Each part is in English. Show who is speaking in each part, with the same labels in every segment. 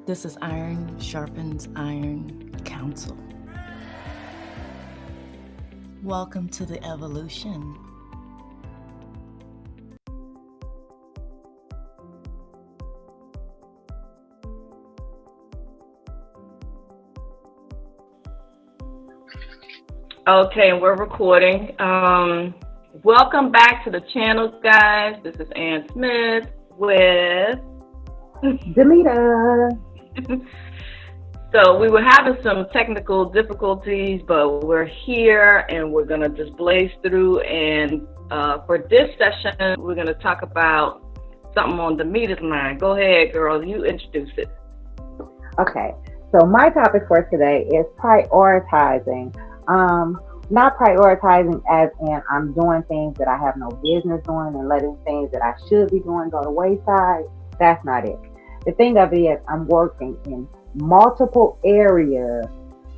Speaker 1: This is Iron Sharpens Iron Council. Welcome to the evolution.
Speaker 2: Okay, we're recording. Welcome back to the channel, guys. This is Ann Smith with
Speaker 3: Demita.
Speaker 2: So we were having some technical difficulties, but we're here and we're gonna just blaze through. And for this session, we're gonna talk about something on Demita's mind. Go ahead, girl. You introduce it.
Speaker 3: Okay, so my topic for today is prioritizing. Not prioritizing as in I'm doing things that I have no business doing and letting things that I should be doing go to wayside. That's not it. The thing of it is I'm working in multiple areas.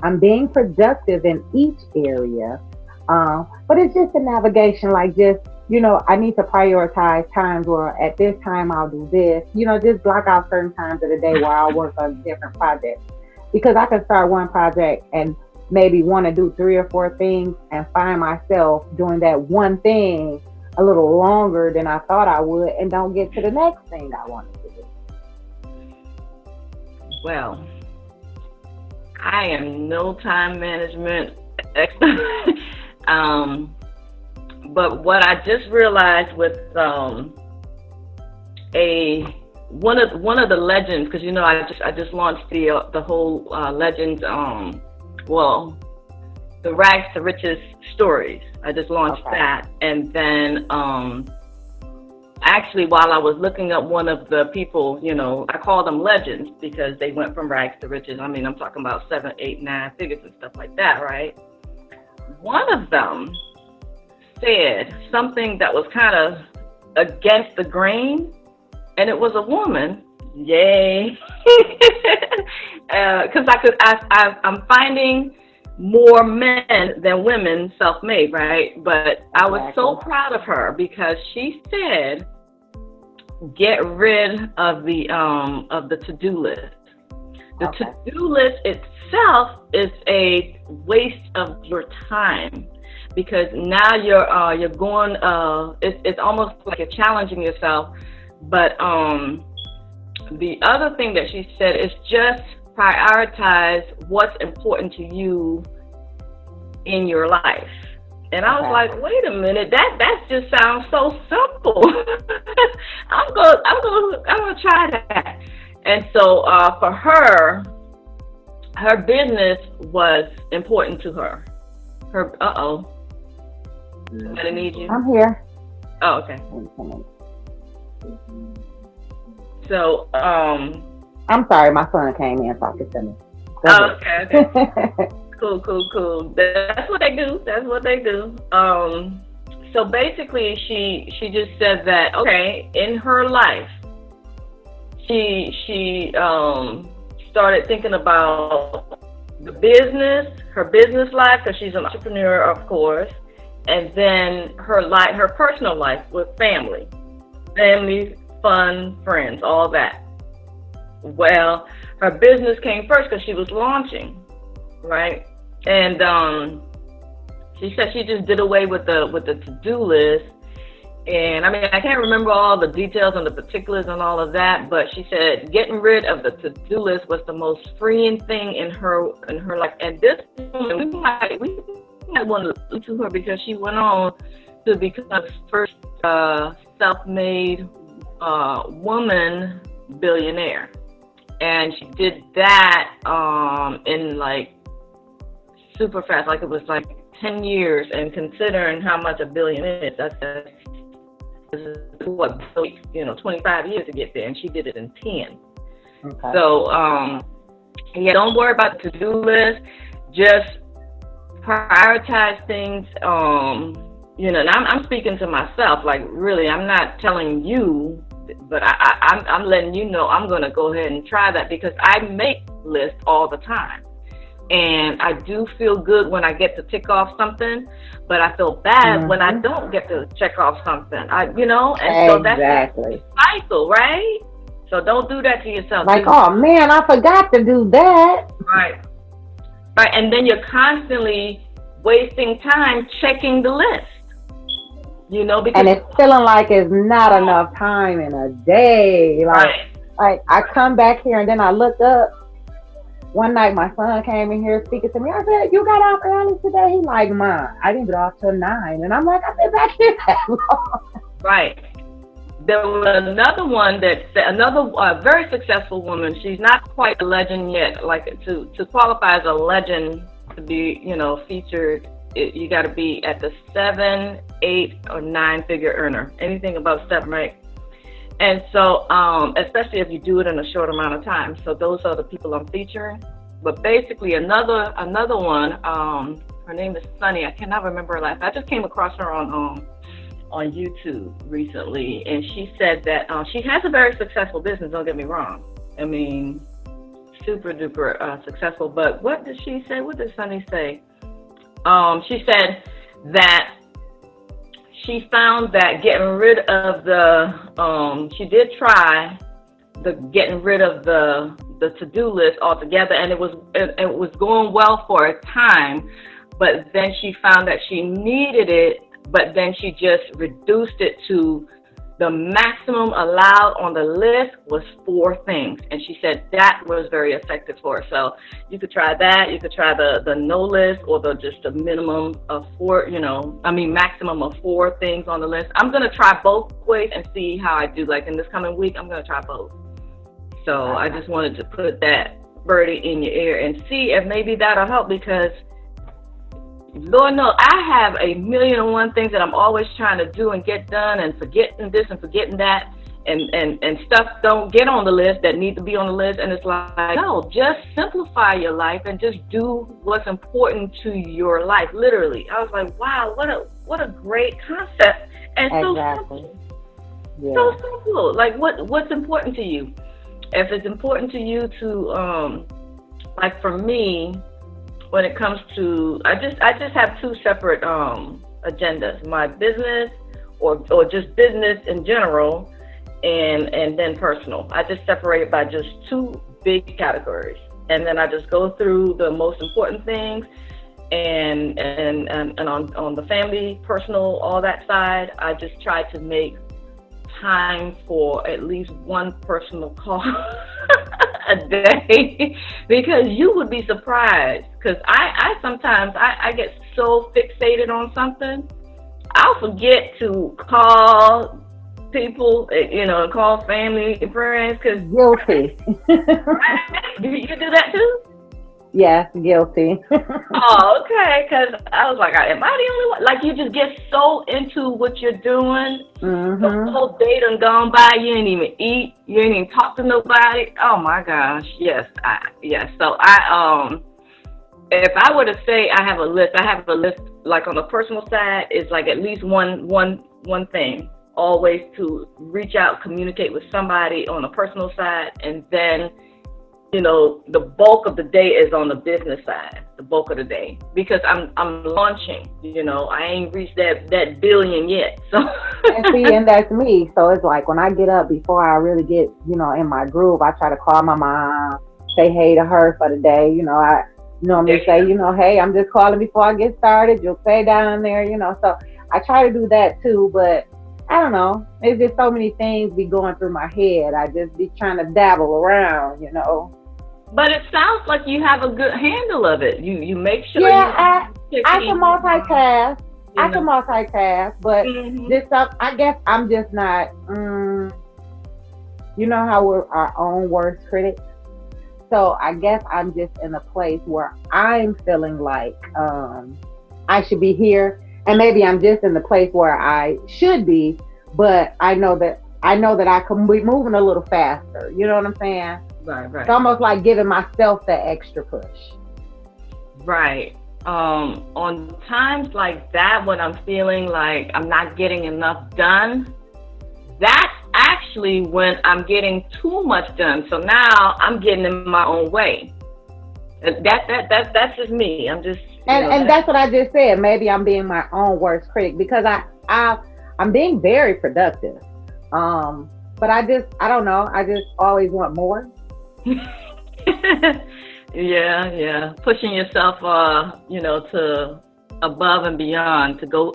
Speaker 3: I'm being productive in each area. But it's just a navigation, like just, I need to prioritize times where at this time I'll do this, just block out certain times of the day where I'll work on different projects. Because I can start one project and maybe want to do 3 or 4 things and find myself doing that one thing a little longer than I thought I would and don't get to the next thing I wanted to do.
Speaker 2: Well, I am no time management expert. But what I just realized with one of the legends, because I just launched the whole legends the rags to riches stories. I just launched that, and then actually while I was looking up one of the people, I call them legends because they went from rags to riches. I mean, I'm talking about 7, 8, 9 figures and stuff like that, right? One of them said something that was kind of against the grain, and it was a woman. Yay! Because I'm finding more men than women self-made, right? But I was so proud of her because she said, "Get rid of the to-do list." The to-do list itself is a waste of your time because now you're going. It's almost like you're challenging yourself. But the other thing that she said is just prioritize what's important to you in your life. And I was like, wait a minute, that just sounds so simple. I'm gonna try that. And so for her business was important to her. I need you.
Speaker 3: I'm here.
Speaker 2: Oh, okay. So,
Speaker 3: I'm sorry, my son came in talking to me.
Speaker 2: Okay. Cool. That's what they do. So basically, she just said that, okay, in her life, she started thinking about the her business life, because she's an entrepreneur, of course, and then her personal life with family, fun, friends, all that. Well, her business came first because she was launching, right? And she said she just did away with the to-do list. And I mean, I can't remember all the details and the particulars and all of that, but she said getting rid of the to-do list was the most freeing thing in her life. And this woman, we might want to listen to her because she went on to become the first self-made woman billionaire, and she did that in like super fast, like it was like 10 years. And considering how much a billion is, that's what 25 years to get there, and she did it in 10. Okay. So don't worry about the to-do list, just prioritize things. And I'm speaking to myself, like really, I'm not telling you, but I'm letting you know I'm going to go ahead and try that because I make lists all the time. And I do feel good when I get to tick off something, but I feel bad when I don't get to check off something. So that's the cycle, right? So don't do that to yourself.
Speaker 3: Like, oh man, I forgot to do that.
Speaker 2: Right. Right. And then you're constantly wasting time checking the list. You know, because
Speaker 3: and it's feeling like it's not enough time in a day. Like I come back here and then I look up. One night my son came in here speaking to me. I said, "You got off early today?" He like, "Mom, I didn't get off till 9." And I'm like, "I've been back here that long."
Speaker 2: Right. There was another one very successful woman. She's not quite a legend yet. Like to qualify as a legend, to be, featured, you got to be at the 7, 8, or 9 figure earner. Anything above 7, right? And so, especially if you do it in a short amount of time. So those are the people I'm featuring. But basically, another one. Her name is Sunny. I cannot remember her last. I just came across her on YouTube recently, and she said that she has a very successful business. Don't get me wrong. I mean, super duper successful. But what did she say? What did Sunny say? She said that she found that getting rid of she did try getting rid of the to-do list altogether, and it was going well for a time, but then she found that she needed it, but then she just reduced it to the maximum allowed on the list was 4 things. And she said that was very effective for her. So you could try that. You could try the no list, or just a minimum of 4, maximum of 4 things on the list. I'm going to try both ways and see how I do. Like in this coming week, I'm going to try both. So I just wanted to put that birdie in your ear and see if maybe that'll help, because Lord knows, I have a million and one things that I'm always trying to do and get done, and forgetting this and forgetting that, and stuff don't get on the list that need to be on the list. And it's like, no, just simplify your life and just do what's important to your life. Literally, I was like, wow, what a great concept, and so simple. Yeah. So simple. Like, what's important to you? If it's important to you to, like for me, when it comes to, I just have 2 separate agendas: my business, or just business in general, and then personal. I just separate it by just 2 big categories, and then I just go through the most important things, and on the family, personal, all that side, I just try to make time for at least 1 personal call a day, because you would be surprised. Because I sometimes I get so fixated on something, I'll forget to call people, call family and friends. Because
Speaker 3: guilty.
Speaker 2: You do that too?
Speaker 3: Yes, guilty.
Speaker 2: Oh, okay. Because I was like, am I the only one? Like, you just get so into what you're doing.
Speaker 3: Mm-hmm.
Speaker 2: The whole day done gone by. You ain't even eat. You ain't even talk to nobody. Oh my gosh. Yes. So if I were to say I have a list, like on the personal side, is like at least one thing. Always to reach out, communicate with somebody on the personal side, and then the bulk of the day is on the business side, the bulk of the day, because I'm launching, I ain't reached that billion yet. So
Speaker 3: and that's me. So it's like when I get up, before I really get, in my groove, I try to call my mom, say hey to her for the day. I normally say, hey, I'm just calling before I get started. You'll say down there, so I try to do that too, but I don't know. There's just so many things be going through my head. I just be trying to dabble around,
Speaker 2: But it sounds like you have a good handle of it. You make sure.
Speaker 3: Yeah, I can multitask. I can multitask, but this stuff, I guess I'm just not. You know how we're our own worst critics. So I guess I'm just in a place where I'm feeling like I should be here, and maybe I'm just in the place where I should be, but I know that I can be moving a little faster. You know what I'm saying?
Speaker 2: Right.
Speaker 3: It's almost like giving myself that extra push. Right.
Speaker 2: On times like that, when I'm feeling like I'm not getting enough done, that's actually when I'm getting too much done. So now I'm getting in my own way. That's just me. I'm just
Speaker 3: and that's what I just said. Maybe I'm being my own worst critic, because I'm being very productive. But I don't know. I just always want more.
Speaker 2: Yeah. Pushing yourself, to above and beyond, to go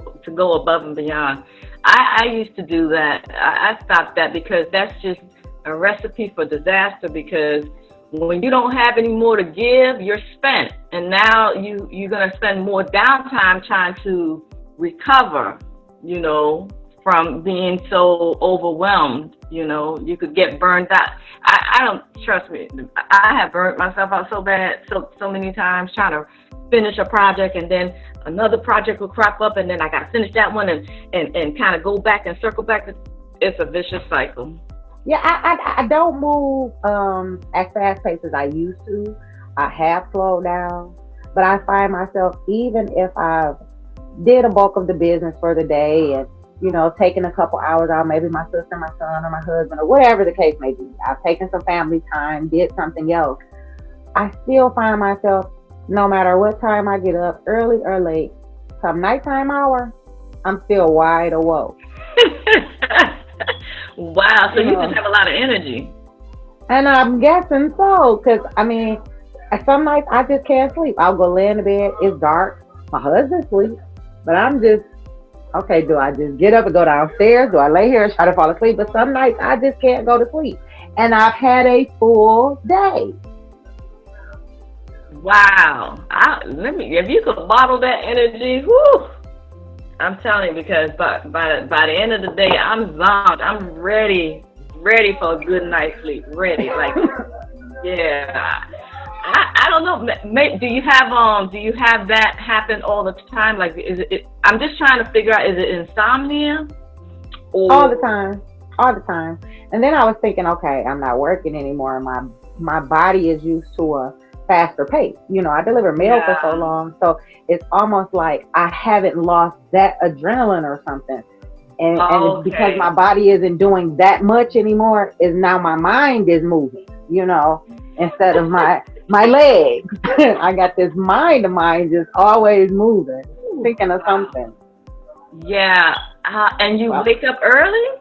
Speaker 2: above and beyond. I used to do that. I stopped that because that's just a recipe for disaster. Because when you don't have any more to give, you're spent, and now you're gonna spend more downtime trying to recover. From being so overwhelmed. You could get burned out. I don't, trust me. I have burnt myself out so bad, so many times trying to finish a project, and then another project will crop up, and then I got to finish that one and kind of go back and circle back. It's a vicious cycle.
Speaker 3: Yeah, I don't move as fast paced as I used to. I have slowed down, but I find myself, even if I've did a bulk of the business for the day and taking a couple hours out, maybe my sister, my son, or my husband, or whatever the case may be. I've taken some family time, did something else. I still find myself, no matter what time I get up, early or late, come nighttime hour, I'm still wide awoke.
Speaker 2: Wow, so you just have a lot of energy.
Speaker 3: And I'm guessing so, because, some nights I just can't sleep. I'll go lay in the bed, it's dark, my husband sleeps, but I'm just, okay, do I just get up and go downstairs? Do I lay here and try to fall asleep? But some nights I just can't go to sleep. And I've had a full day.
Speaker 2: Wow. If you could bottle that energy, whoo, I'm telling you, because by the end of the day, I'm zonked. I'm ready for a good night's sleep. Ready. Like, yeah. I don't know. Do you have that happen all the time? Like, is it? I'm just trying to figure out. Is it insomnia? Or...
Speaker 3: All the time. And then I was thinking, okay, I'm not working anymore. My body is used to a faster pace. I delivered mail for so long, so it's almost like I haven't lost that adrenaline or something. And it's because my body isn't doing that much anymore. Is now my mind is moving. Instead of my legs. I got this mind of mine just always moving, thinking of something.
Speaker 2: Yeah. And you wake up early?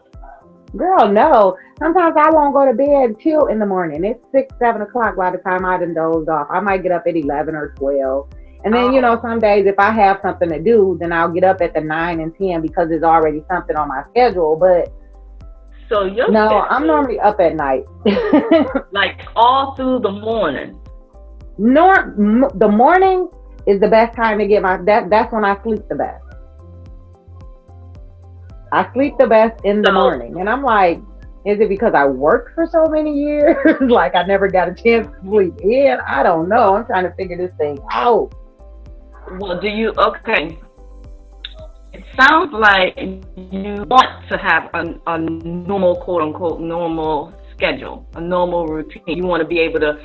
Speaker 3: Girl, no. Sometimes I won't go to bed till in the morning. It's 6, 7 o'clock by the time I done dozed off. I might get up at 11 or 12. And then, some days if I have something to do, then I'll get up at the 9 and 10 because there's already something on my schedule. But
Speaker 2: so
Speaker 3: I'm normally up at night.
Speaker 2: Like all through the morning.
Speaker 3: The morning is the best time to get that's when I sleep the best. I sleep the best in the morning. And I'm like, is it because I worked for so many years? Like I never got a chance to sleep in? I don't know. I'm trying to figure this thing out.
Speaker 2: Well, okay. It sounds like you want to have a normal, quote unquote, normal schedule, a normal routine. You want to be able to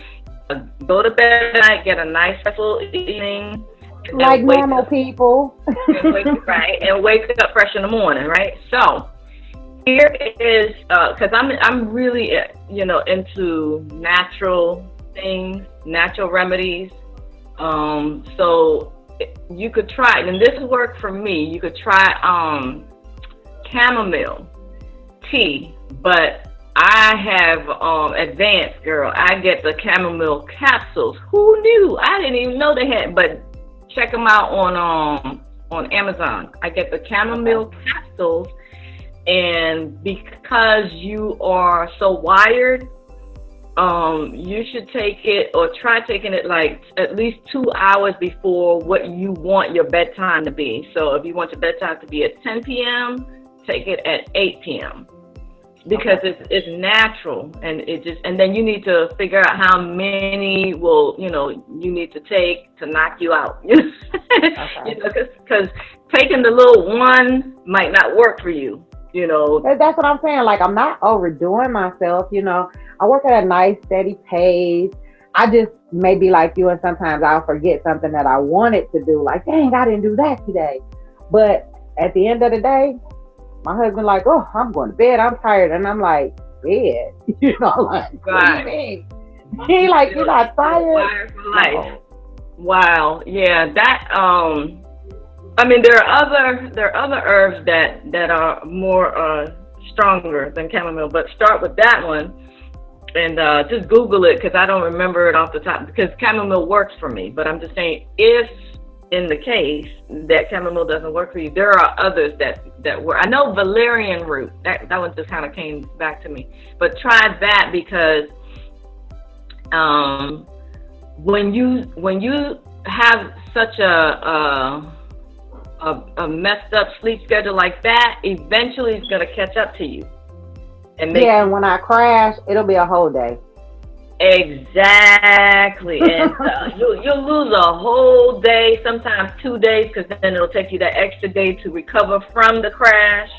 Speaker 2: go to bed at night, get a nice restful evening,
Speaker 3: like normal people,
Speaker 2: and wake up fresh in the morning, right? So here is because I'm really into natural things, natural remedies. So you could try, and this worked for me. You could try chamomile tea, but I have advanced, girl. I get the chamomile capsules. Who knew? I didn't even know they had, but check them out on Amazon. I get the chamomile capsules, and because you are so wired, you should take it or try taking it like at least 2 hours before what you want your bedtime to be. So if you want your bedtime to be at 10 p.m., take it at 8 p.m. because it's natural, and then you need to figure out how many you need to take to knock you out. Because taking the little one might not work for you.
Speaker 3: That's what I'm saying. Like, I'm not overdoing myself. I work at a nice steady pace. I just maybe like you, and sometimes I'll forget something that I wanted to do. Like, dang, I didn't do that today. But at the end of the day, my husband like, oh, I'm going to bed. I'm tired. And I'm like, bed? Like,
Speaker 2: right.
Speaker 3: He like, you're not tired?
Speaker 2: Wired for life. No. Wow. Yeah. That, there are other herbs that are more stronger than chamomile, but start with that one and just Google it because I don't remember it off the top because chamomile works for me. But I'm just saying, if in the case that chamomile doesn't work for you, there are others that work. I know valerian root. That one just kind of came back to me. But try that because when you have such a messed up sleep schedule like that, eventually it's going to catch up to you. And
Speaker 3: when I crash, it'll be a whole day.
Speaker 2: Exactly. And you'll lose a whole day, sometimes 2 days, because then it'll take you that extra day to recover from the crash.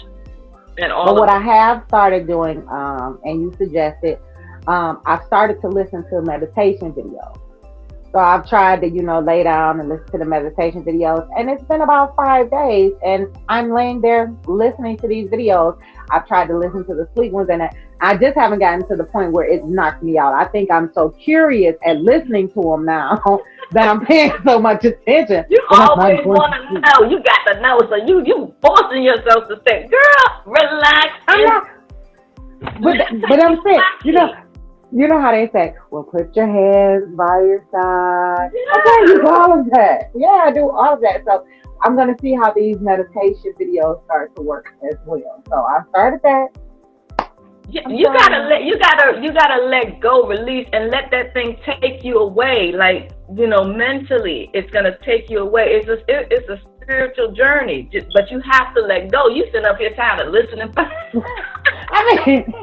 Speaker 2: And all.
Speaker 3: But what I have started doing, and you suggested, I've started to listen to meditation videos. So I've tried to, lay down and listen to the meditation videos. And it's been about 5 days. And I'm laying there listening to these videos. I've tried to listen to the sleep ones. And I just haven't gotten to the point where it's knocked me out. I think I'm so curious at listening to them now that I'm paying so much attention.
Speaker 2: You always want to know. You got to know. So you forcing yourself to say, girl, relax.
Speaker 3: But I'm saying, you know how they say, well, put your hands by your side. Yeah. I do all of that. Yeah, I do all of that. So I'm going to see how these meditation videos start to work as well. So I started that.
Speaker 2: You gotta let go, release, and let that thing take you away. Like, mentally, it's gonna take you away. It's a spiritual journey, but you have to let go. You sit up here tired of listening.
Speaker 3: I mean,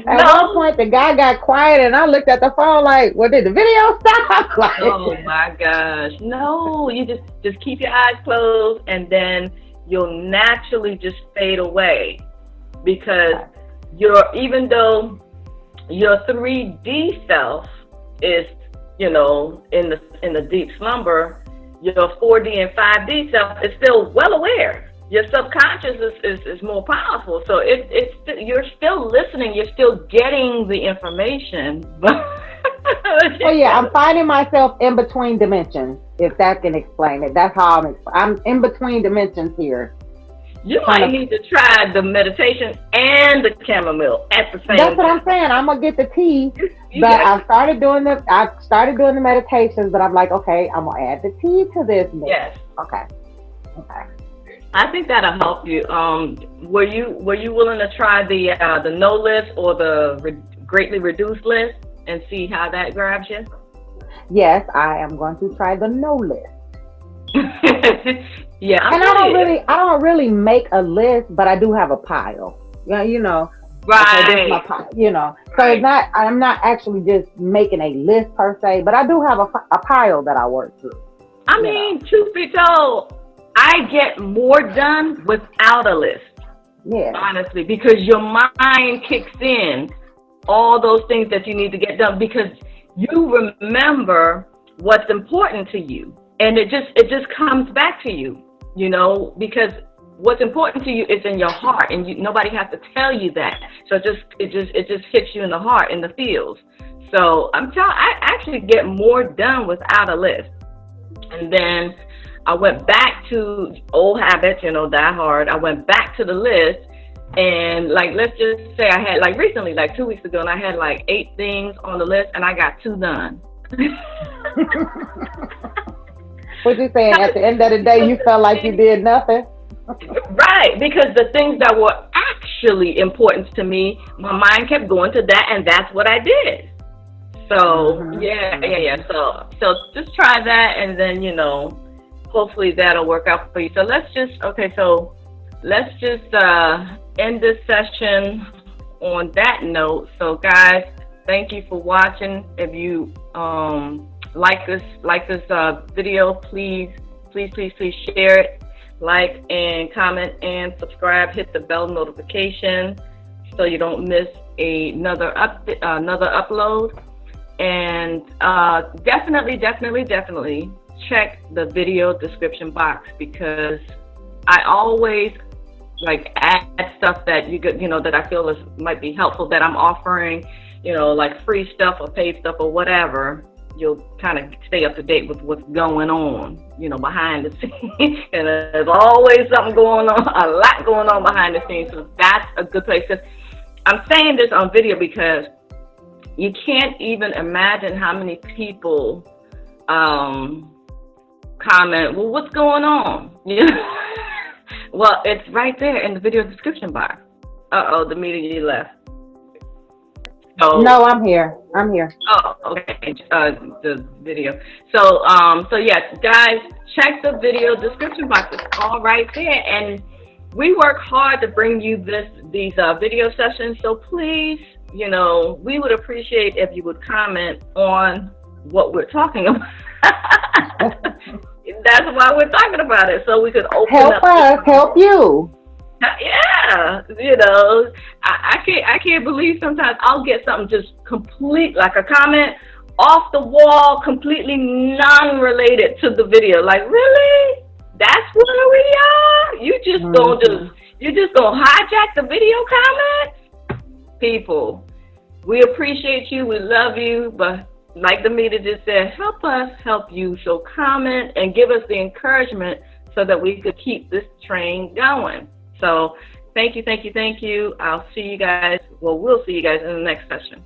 Speaker 3: at one point the guy got quiet, and I looked at the phone like, "Well, did the video stop?" Like,
Speaker 2: oh my gosh, no! You just keep your eyes closed, and then you'll naturally just fade away because. Even though your 3D self is, in the deep slumber, your 4D and 5D self is still well aware. Your subconscious is more powerful. So you're still listening. You're still getting the information.
Speaker 3: Oh yeah, I'm finding myself in between dimensions. If that can explain it, that's how I'm in between dimensions here.
Speaker 2: You might need to try the meditation and the chamomile at the same time.
Speaker 3: That's what I'm saying. I'm gonna get the tea, but I started doing the meditations. But I'm like, okay, I'm gonna add the tea to this mix.
Speaker 2: Yes.
Speaker 3: Okay.
Speaker 2: I think that'll help you. Were you willing to try the no list or the greatly reduced list and see how that grabs you?
Speaker 3: Yes, I am going to try the no list.
Speaker 2: Yeah,
Speaker 3: and I don't really make a list, but I do have a pile.
Speaker 2: Right.
Speaker 3: Okay, my pile, So it's not. I'm not actually just making a list per se, but I do have a pile that I work through.
Speaker 2: I mean, truth be told, I get more done without a list.
Speaker 3: Yeah.
Speaker 2: Honestly, because your mind kicks in all those things that you need to get done because you remember what's important to you. And it just comes back to you, because what's important to you is in your heart, and nobody has to tell you that. So it just hits you in the heart, in the feels. So I actually get more done without a list. And then I went back to old habits, die hard. I went back to the list, and let's just say I had recently, 2 weeks ago, and I had 8 things on the list, and I got 2 done.
Speaker 3: What you saying? At the end of the day, you felt like you did nothing?
Speaker 2: Right, because the things that were actually important to me, my mind kept going to that, and that's what I did. So, yeah. So just try that, and then, hopefully that'll work out for you. So let's just end this session on that note. So, guys, thank you for watching. If you like this video, please share it, like and comment and subscribe. Hit the bell notification so you don't miss another upload. And definitely check the video description box because I always add stuff that that I feel might be helpful that I'm offering. Free stuff or paid stuff or whatever. you'll kind of stay up to date with what's going on, behind the scenes. And there's always something going on, a lot going on behind the scenes. So that's a good place. Because I'm saying this on video because you can't even imagine how many people comment, well, what's going on? Well, it's right there in the video description box. Uh-oh, the meeting left. So,
Speaker 3: no, I'm here.
Speaker 2: Oh, okay. The video. So yeah, guys, check the video description box. It's all right there. And we work hard to bring you these video sessions. So please, we would appreciate if you would comment on what we're talking about. That's why we're talking about it. So we could open up.
Speaker 3: Help us, help you.
Speaker 2: Yeah, I can't believe sometimes I'll get something just complete, like a comment off the wall, completely non-related to the video. Like, really? That's where we are? You just gonna hijack the video comment? People, we appreciate you, we love you, but like the media just said, help us help you. So comment and give us the encouragement so that we could keep this train going. So thank you. I'll see you guys. Well, we'll see you guys in the next session.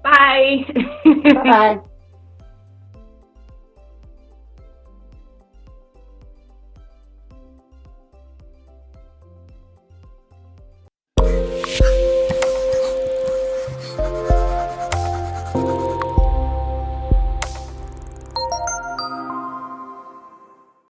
Speaker 2: Bye.
Speaker 3: Bye.